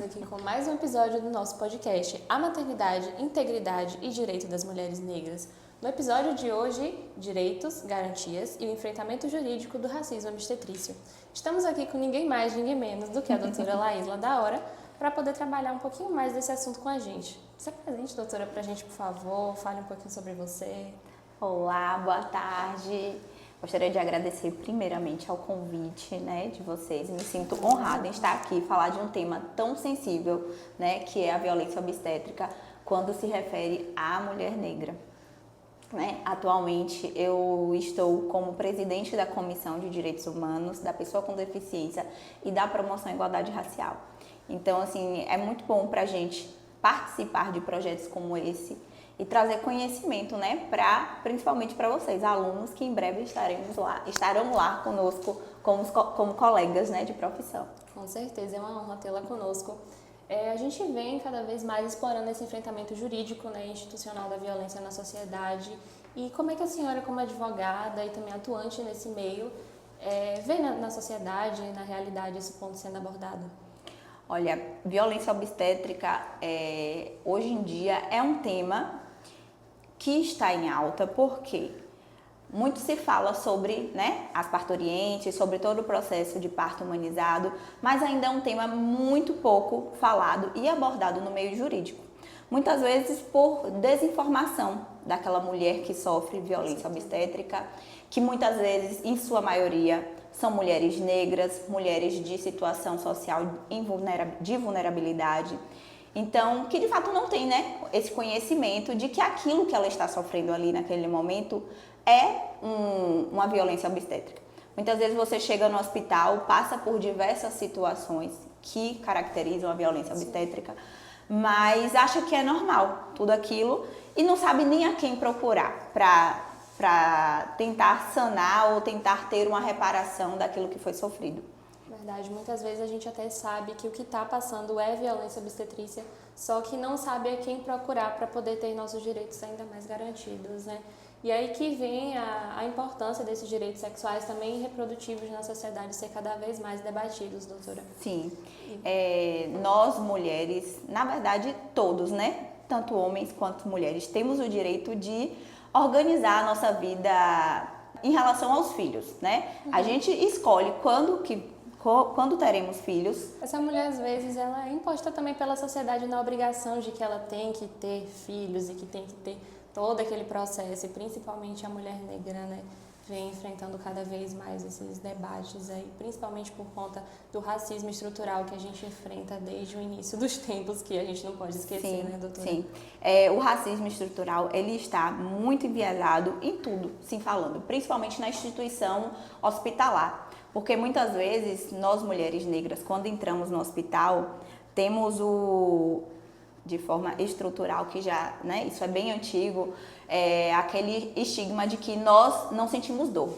aqui com mais um episódio do nosso podcast A Maternidade, Integridade e Direito das Mulheres Negras. No episódio de hoje, direitos, garantias e o enfrentamento jurídico do racismo obstetrício. Estamos aqui com ninguém mais, ninguém menos do que a doutora Laísla da Hora para poder trabalhar um pouquinho mais desse assunto com a gente. Se apresente, doutora, para a gente, por favor, fale um pouquinho sobre você. Olá, boa tarde. Gostaria de agradecer primeiramente ao convite, de vocês. Me sinto honrada em estar aqui e falar de um tema tão sensível, que é a violência obstétrica quando se refere à mulher negra. Atualmente eu estou como presidente da Comissão de Direitos Humanos, da Pessoa com Deficiência e da Promoção à Igualdade Racial. Então, assim, é muito bom para a gente participar de projetos como esse e trazer conhecimento, principalmente para vocês, alunos, que em breve estarão lá conosco como colegas, de profissão. Com certeza, é uma honra tê-la conosco. A gente vem cada vez mais explorando esse enfrentamento jurídico, institucional da violência na sociedade. E como é que a senhora, como advogada e também atuante nesse meio, vê na sociedade, na realidade, esse ponto sendo abordado? Olha, violência obstétrica hoje em dia é um tema que está em alta, porque muito se fala sobre as parturientes, sobre todo o processo de parto humanizado, mas ainda é um tema muito pouco falado e abordado no meio jurídico. Muitas vezes por desinformação daquela mulher que sofre violência obstétrica, que muitas vezes, em sua maioria, são mulheres negras, mulheres de situação social de vulnerabilidade. Então, que de fato não tem esse conhecimento de que aquilo que ela está sofrendo ali naquele momento é uma violência obstétrica. Muitas vezes você chega no hospital, passa por diversas situações que caracterizam a violência obstétrica, mas acha que é normal tudo aquilo e não sabe nem a quem procurar para tentar sanar ou tentar ter uma reparação daquilo que foi sofrido. Verdade, muitas vezes a gente até sabe que o que está passando é violência obstetrícia, só que não sabe a quem procurar para poder ter nossos direitos ainda mais garantidos, E aí que vem a importância desses direitos sexuais também reprodutivos na sociedade ser cada vez mais debatidos, doutora. Sim, nós mulheres, na verdade todos, tanto homens quanto mulheres, temos o direito de organizar a nossa vida em relação aos filhos, A gente escolhe quando teremos filhos. Essa mulher, às vezes, ela é imposta também pela sociedade na obrigação de que ela tem que ter filhos e que tem que ter todo aquele processo, e principalmente a mulher negra, vem enfrentando cada vez mais esses debates aí, principalmente por conta do racismo estrutural que a gente enfrenta desde o início dos tempos, que a gente não pode esquecer, doutora? Sim, o racismo estrutural, ele está muito enviesado em tudo, sim, falando, principalmente na instituição hospitalar. Porque muitas vezes, nós mulheres negras, quando entramos no hospital, temos de forma estrutural, que já, isso é bem antigo, aquele estigma de que nós não sentimos dor.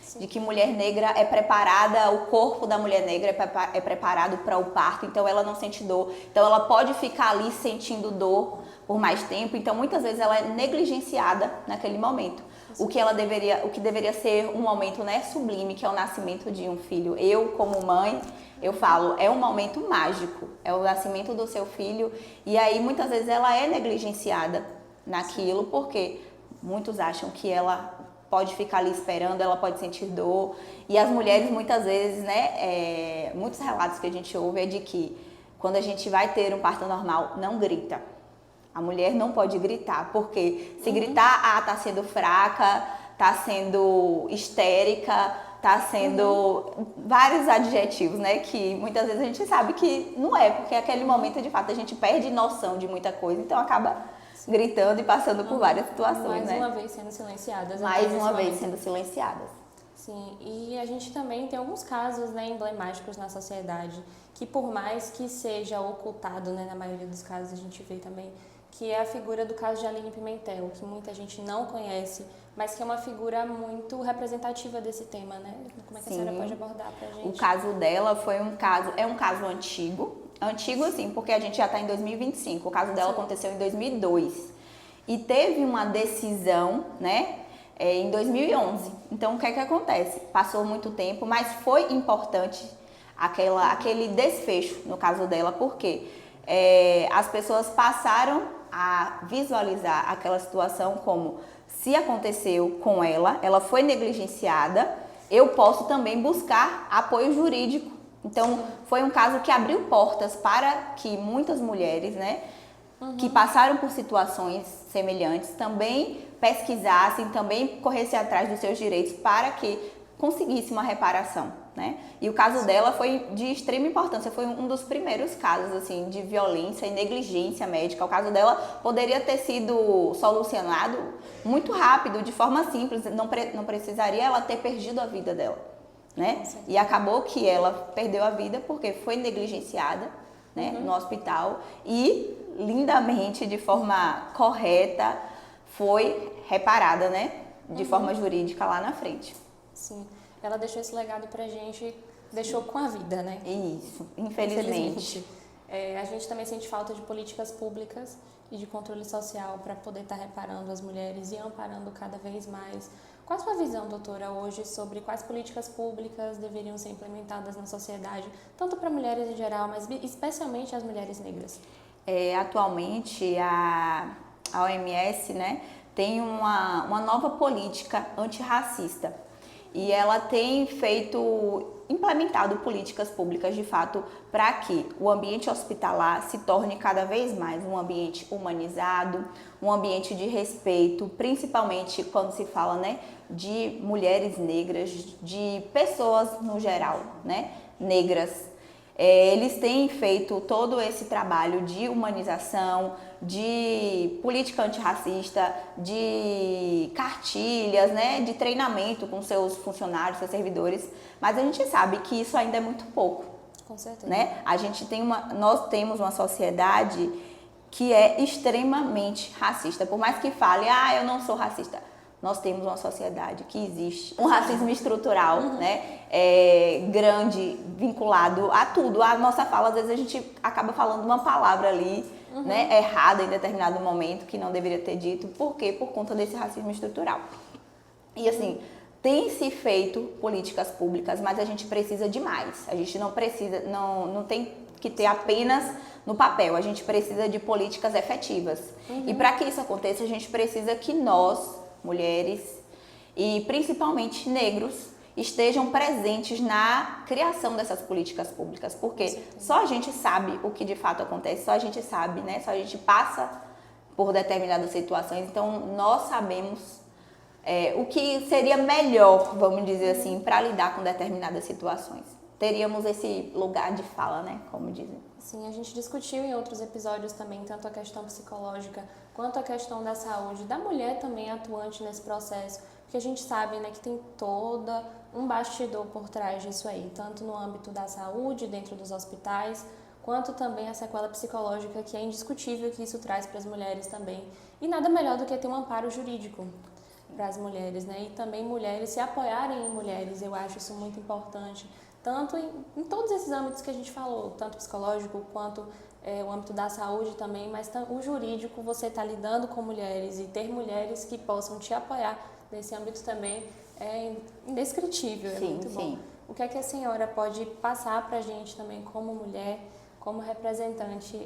Sim. De que mulher negra é preparada, o corpo da mulher negra é preparado para o parto, então ela não sente dor. Então ela pode ficar ali sentindo dor por mais tempo, então muitas vezes ela é negligenciada naquele momento. O que deveria ser um momento sublime, que é o nascimento de um filho. Eu, como mãe, eu falo, é um momento mágico, é o nascimento do seu filho, e aí muitas vezes ela é negligenciada naquilo, porque muitos acham que ela pode ficar ali esperando, ela pode sentir dor, e as mulheres muitas vezes, muitos relatos que a gente ouve é de que quando a gente vai ter um parto normal, não grita. A mulher não pode gritar, porque se gritar, tá sendo fraca, tá sendo histérica, tá sendo vários adjetivos, que muitas vezes a gente sabe que não é, porque aquele momento, de fato, a gente perde noção de muita coisa, então acaba gritando e passando por várias situações, Mais uma vez sendo silenciadas. Mais uma vez sendo silenciadas. Sim, e a gente também tem alguns casos emblemáticos na sociedade, que por mais que seja ocultado, na maioria dos casos a gente vê também, que é a figura do caso de Aline Pimentel, que muita gente não conhece, mas que é uma figura muito representativa desse tema, Como é que a senhora pode abordar pra gente? O caso dela é um caso antigo assim, porque a gente já está em 2025, o caso dela aconteceu em 2002, e teve uma decisão, em 2011, então o que é que acontece? Passou muito tempo, mas foi importante aquele desfecho, no caso dela, porque as pessoas passaram a visualizar aquela situação como se aconteceu com ela, ela foi negligenciada, eu posso também buscar apoio jurídico. Então, foi um caso que abriu portas para que muitas mulheres, né, que passaram por situações semelhantes também pesquisassem, também corressem atrás dos seus direitos para que conseguisse uma reparação, né? E o caso dela foi de extrema importância, foi um dos primeiros casos assim de violência e negligência médica. O caso dela poderia ter sido solucionado muito rápido, de forma simples, não precisaria ela ter perdido a vida dela, né? E acabou que ela perdeu a vida porque foi negligenciada, né, no hospital e lindamente, de forma correta, foi reparada, né, de forma jurídica lá na frente. Sim, ela deixou esse legado pra gente, deixou com a vida, né? Isso, infelizmente. A gente também sente falta de políticas públicas e de controle social para poder estar reparando as mulheres e amparando cada vez mais. Qual a sua visão, doutora, hoje sobre quais políticas públicas deveriam ser implementadas na sociedade, tanto para mulheres em geral, mas especialmente as mulheres negras? Atualmente, a OMS, né, tem uma nova política antirracista. E ela tem implementado políticas públicas de fato para que o ambiente hospitalar se torne cada vez mais um ambiente humanizado, um ambiente de respeito, principalmente quando se fala, né, de mulheres negras, de pessoas no geral, né, negras. Eles têm feito todo esse trabalho de humanização, de política antirracista, de cartilhas, né, de treinamento com seus funcionários, seus servidores, mas a gente sabe que isso ainda é muito pouco. Com certeza. Né? Nós temos uma sociedade que é extremamente racista. Por mais que fale, eu não sou racista. Nós temos uma sociedade que existe um racismo estrutural, né, grande, vinculado a tudo. A nossa fala, às vezes a gente acaba falando uma palavra ali, né, errada em determinado momento, que não deveria ter dito. Por quê? Por conta desse racismo estrutural. E assim, tem se feito políticas públicas, mas a gente precisa de mais. A gente não precisa, não tem que ter apenas no papel. A gente precisa de políticas efetivas. E para que isso aconteça, a gente precisa que nós, mulheres e principalmente negros, estejam presentes na criação dessas políticas públicas, porque só a gente sabe o que de fato acontece, só a gente sabe, né? Só a gente passa por determinadas situações, então nós sabemos o que seria melhor, vamos dizer assim, para lidar com determinadas situações. Teríamos esse lugar de fala, né? Como dizem. Sim, a gente discutiu em outros episódios também, tanto a questão psicológica quanto a questão da saúde, da mulher também atuante nesse processo, porque a gente sabe, né, que tem toda um bastidor por trás disso aí, tanto no âmbito da saúde, dentro dos hospitais, quanto também a sequela psicológica, que é indiscutível que isso traz para as mulheres também. E nada melhor do que ter um amparo jurídico para as mulheres, né? E também mulheres se apoiarem em mulheres, eu acho isso muito importante. Tanto em todos esses âmbitos que a gente falou, tanto psicológico quanto o âmbito da saúde também, mas o jurídico, você está lidando com mulheres e ter mulheres que possam te apoiar nesse âmbito também é indescritível, é muito bom. O que é que a senhora pode passar para a gente também como mulher, como representante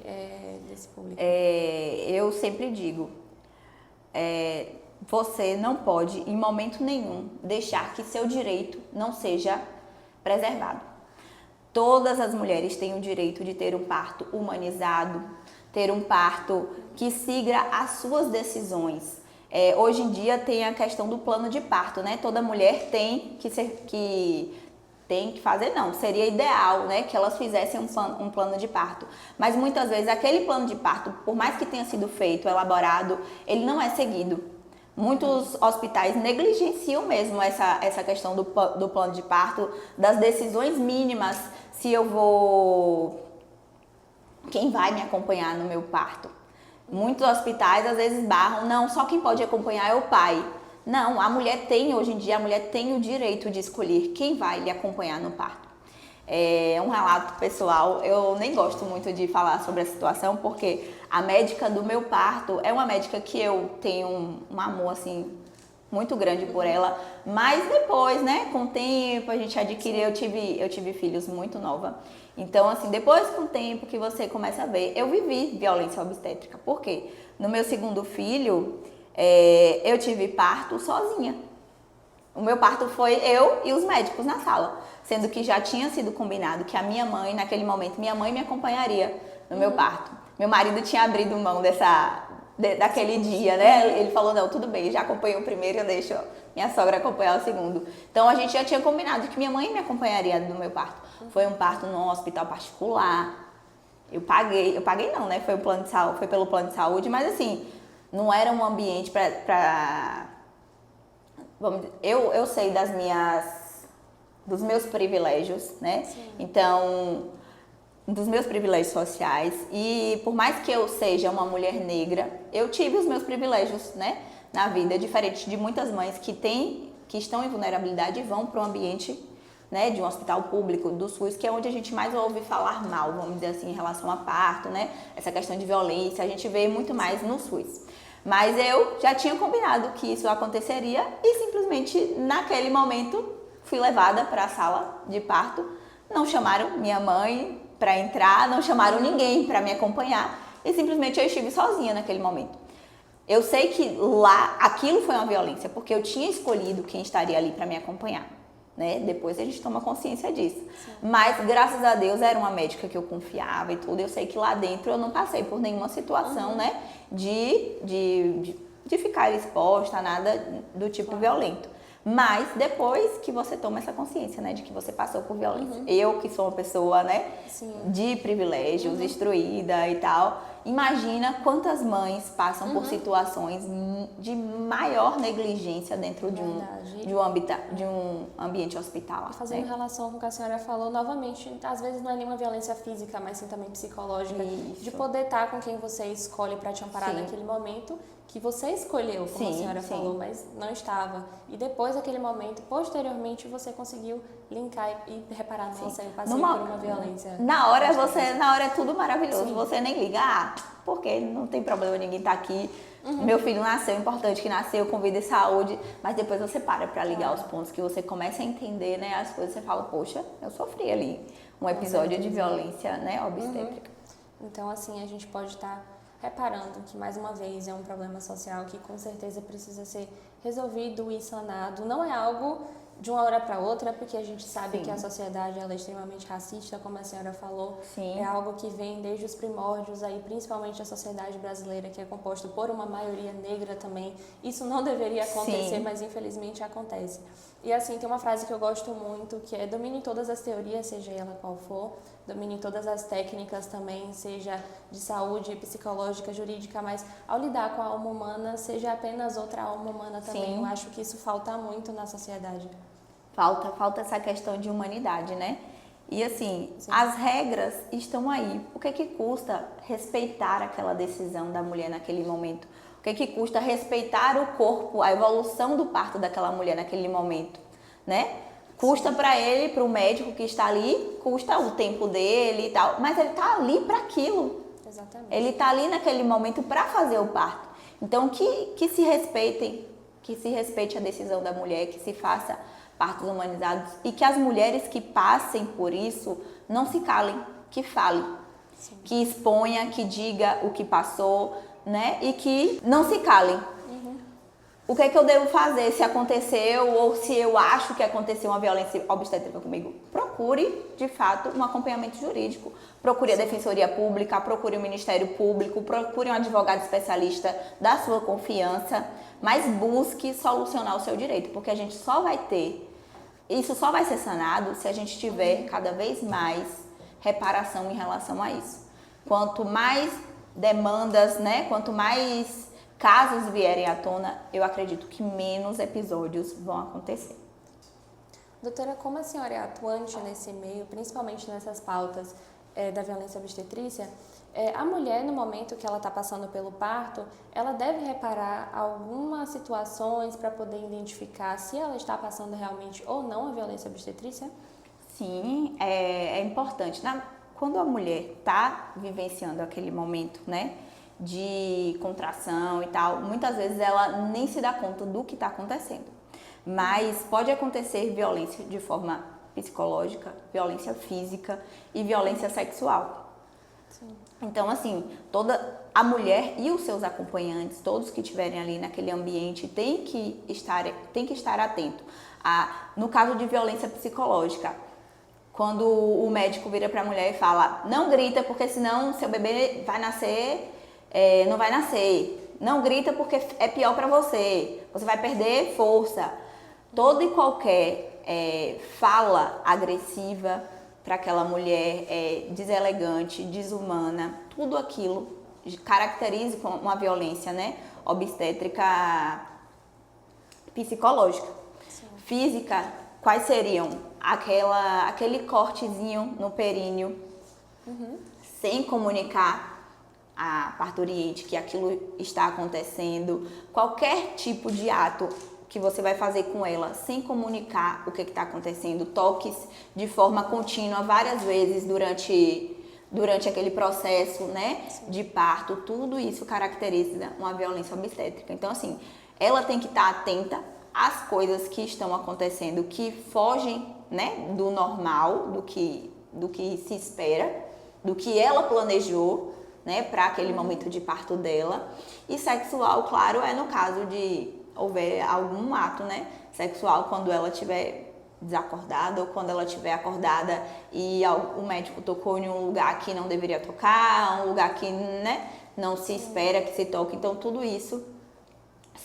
desse público? Eu sempre digo, você não pode, em momento nenhum, deixar que seu direito não seja preservado. Todas as mulheres têm o direito de ter um parto humanizado, ter um parto que siga as suas decisões. Hoje em dia tem a questão do plano de parto, né? Toda mulher tem que fazer, não, seria ideal, né, que elas fizessem um plano de parto. Mas muitas vezes aquele plano de parto, por mais que tenha sido feito, elaborado, ele não é seguido. Muitos hospitais negligenciam mesmo essa questão do plano de parto, das decisões mínimas, se eu vou... Quem vai me acompanhar no meu parto? Muitos hospitais às vezes barram, não, só quem pode acompanhar é o pai. Não, hoje em dia, a mulher tem o direito de escolher quem vai lhe acompanhar no parto. É um relato pessoal, eu nem gosto muito de falar sobre a situação, porque a médica do meu parto é uma médica que eu tenho um amor, assim, muito grande por ela, mas depois, né, com o tempo a gente adquiriu, eu tive filhos muito nova. Então, assim, depois com o tempo que você começa a ver, eu vivi violência obstétrica. Por quê? No meu segundo filho, eu tive parto sozinha. O meu parto foi eu e os médicos na sala, sendo que já tinha sido combinado que a minha mãe, naquele momento, minha mãe me acompanharia no meu parto. Meu marido tinha abrido mão daquele dia, né? Ele falou, não, tudo bem, já acompanhei o primeiro, eu deixo minha sogra acompanhar o segundo. Então, a gente já tinha combinado que minha mãe me acompanharia no meu parto. Foi um parto num hospital particular. Eu paguei não, né? Foi pelo plano de saúde, mas assim, não era um ambiente vamos dizer, eu sei dos meus privilégios, né? Sim. Então, dos meus privilégios sociais, e por mais que eu seja uma mulher negra, eu tive os meus privilégios, né, na vida, diferente de muitas mães que estão em vulnerabilidade e vão para o ambiente, né, de um hospital público, do SUS, que é onde a gente mais ouve falar mal, vamos dizer assim, em relação a parto, né, essa questão de violência, a gente vê muito mais no SUS. Mas eu já tinha combinado que isso aconteceria e simplesmente naquele momento fui levada para a sala de parto. Não chamaram minha mãe para entrar, não chamaram ninguém para me acompanhar e simplesmente eu estive sozinha naquele momento. Eu sei que lá aquilo foi uma violência porque eu tinha escolhido quem estaria ali para me acompanhar. Né? Depois a gente toma consciência disso. Sim. Mas, graças a Deus, era uma médica que eu confiava e tudo. Eu sei que lá dentro eu não passei por nenhuma situação, né? De ficar exposta a nada do tipo violento. Mas depois que você toma essa consciência, né? De que você passou por violência. Eu, que sou uma pessoa, né? Sim. De privilégios, instruída e tal. Imagina quantas mães passam por situações de maior negligência dentro de um ambiente hospitalar. Fazendo relação com o que a senhora falou, novamente, às vezes não é nenhuma violência física, mas sim também psicológica. Isso. De poder estar com quem você escolhe para te amparar naquele momento que você escolheu, como a senhora falou, mas não estava. E depois daquele momento, posteriormente, você conseguiu linkar e reparar, nossa, eu passei por uma violência. Na hora é tudo maravilhoso, você nem liga, porque não tem problema, ninguém tá aqui. Meu filho nasceu, importante que nasceu, com vida e saúde, mas depois você para ligar os pontos, que você começa a entender, né, as coisas, você fala, poxa, eu sofri ali um episódio de violência, né, obstétrica. Então, assim, a gente pode estar reparando que, mais uma vez, é um problema social que com certeza precisa ser resolvido e sanado. Não é algo de uma hora para outra, porque a gente sabe que a sociedade ela é extremamente racista, como a senhora falou. Sim. É algo que vem desde os primórdios, aí, principalmente a sociedade brasileira, que é composta por uma maioria negra também. Isso não deveria acontecer, mas infelizmente acontece. E assim, tem uma frase que eu gosto muito, que é: domine todas as teorias, seja ela qual for, domine todas as técnicas também, seja de saúde, psicológica, jurídica, mas ao lidar com a alma humana, seja apenas outra alma humana também. Eu acho que isso falta muito na sociedade. Falta essa questão de humanidade, né? E assim, as regras estão aí. O que custa respeitar aquela decisão da mulher naquele momento? O que custa respeitar o corpo, a evolução do parto daquela mulher naquele momento, né? Custa para ele, para o médico que está ali, custa o tempo dele e tal, mas ele está ali para aquilo. Exatamente. Ele está ali naquele momento para fazer o parto. Então, que se respeitem, que se respeite a decisão da mulher, que se faça partos humanizados e que as mulheres que passem por isso não se calem, que falem, que exponha, que diga o que passou, né? E que não se calem. O que é que eu devo fazer se aconteceu ou se eu acho que aconteceu uma violência obstétrica comigo? Procure, de fato, um acompanhamento jurídico. Procure a Defensoria Pública, procure o Ministério Público, procure um advogado especialista da sua confiança, mas busque solucionar o seu direito, porque a gente só vai ter, isso só vai ser sanado se a gente tiver cada vez mais reparação em relação a isso. Quanto mais demandas, né, quanto mais casos vierem à tona, eu acredito que menos episódios vão acontecer. Doutora, como a senhora é atuante nesse meio, principalmente nessas pautas da violência obstetrícia, a mulher, no momento que ela está passando pelo parto, ela deve reparar algumas situações para poder identificar se ela está passando realmente ou não a violência obstetrícia? Sim, é importante. Quando a mulher está vivenciando aquele momento, né, de contração e tal, muitas vezes ela nem se dá conta do que está acontecendo. Mas pode acontecer violência de forma psicológica, violência física e violência sexual. Sim. Então, assim, toda a mulher e os seus acompanhantes, todos que estiverem ali naquele ambiente, tem que estar atento. No caso de violência psicológica, quando o médico vira para a mulher e fala, não grita porque senão seu bebê vai nascer, não vai nascer. Não grita porque é pior para você, você vai perder força. Toda e qualquer fala agressiva para aquela mulher deselegante, desumana, tudo aquilo caracteriza como uma violência, né, obstétrica psicológica. Sim. Física, quais seriam? Aquele cortezinho no períneo, sem comunicar a parturiente que aquilo está acontecendo, qualquer tipo de ato que você vai fazer com ela sem comunicar o que está acontecendo, toques de forma contínua várias vezes durante aquele processo, né, de parto, tudo isso caracteriza uma violência obstétrica. Então, assim, ela tem que estar atenta às coisas que estão acontecendo, que fogem, né, do normal, do que se espera, do que ela planejou, né, para aquele momento de parto dela. E sexual, claro, é no caso de houver algum ato, né, sexual quando ela estiver desacordada ou quando ela estiver acordada e o médico tocou em um lugar que não deveria tocar, um lugar que, né, não se espera que se toque. Então, tudo isso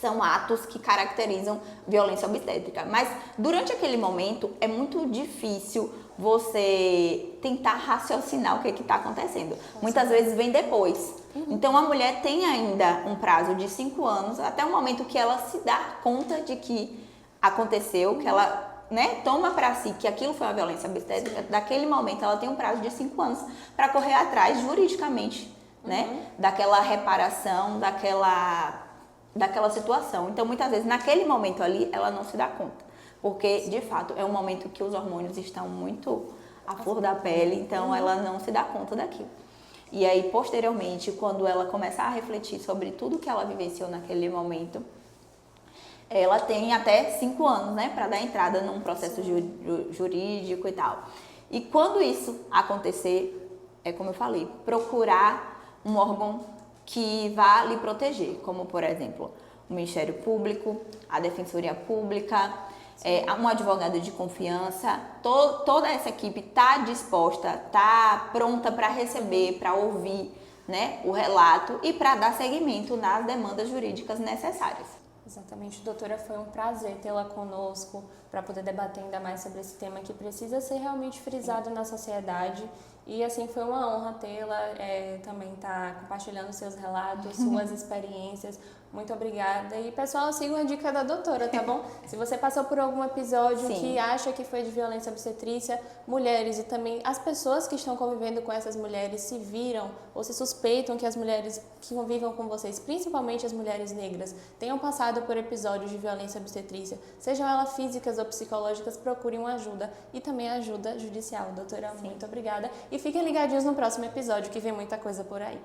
são atos que caracterizam violência obstétrica. Mas durante aquele momento é muito difícil você tentar raciocinar o que está acontecendo. Muitas vezes vem depois. Então a mulher tem ainda um prazo de 5 anos até o momento que ela se dá conta de que aconteceu, que ela, né, toma para si que aquilo foi uma violência obstétrica. Daquele momento ela tem um prazo de 5 anos para correr atrás juridicamente, né, daquela reparação, daquela situação. Então, muitas vezes, naquele momento ali, ela não se dá conta. Porque, de fato, é um momento que os hormônios estão muito à flor da pele, então ela não se dá conta daquilo. E aí, posteriormente, quando ela começar a refletir sobre tudo que ela vivenciou naquele momento, ela tem até 5 anos, né, para dar entrada num processo jurídico e tal. E quando isso acontecer, é como eu falei, procurar um órgão que vá lhe proteger, como, por exemplo, o Ministério Público, a Defensoria Pública, um advogado de confiança. Toda essa equipe está disposta, está pronta para receber, para ouvir, né, o relato e para dar seguimento nas demandas jurídicas necessárias. Exatamente, doutora, foi um prazer tê-la conosco para poder debater ainda mais sobre esse tema que precisa ser realmente frisado na sociedade. E assim, foi uma honra tê-la, também tá compartilhando seus relatos, suas experiências. Muito obrigada. E pessoal, sigam a dica da doutora, tá bom? Se você passou por algum episódio que acha que foi de violência obstetrícia, mulheres e também as pessoas que estão convivendo com essas mulheres se viram ou se suspeitam que as mulheres que convivam com vocês, principalmente as mulheres negras, tenham passado por episódios de violência obstetrícia, sejam elas físicas ou psicológicas, procurem uma ajuda e também ajuda judicial. Doutora, muito obrigada. E fiquem ligadinhos no próximo episódio que vem muita coisa por aí.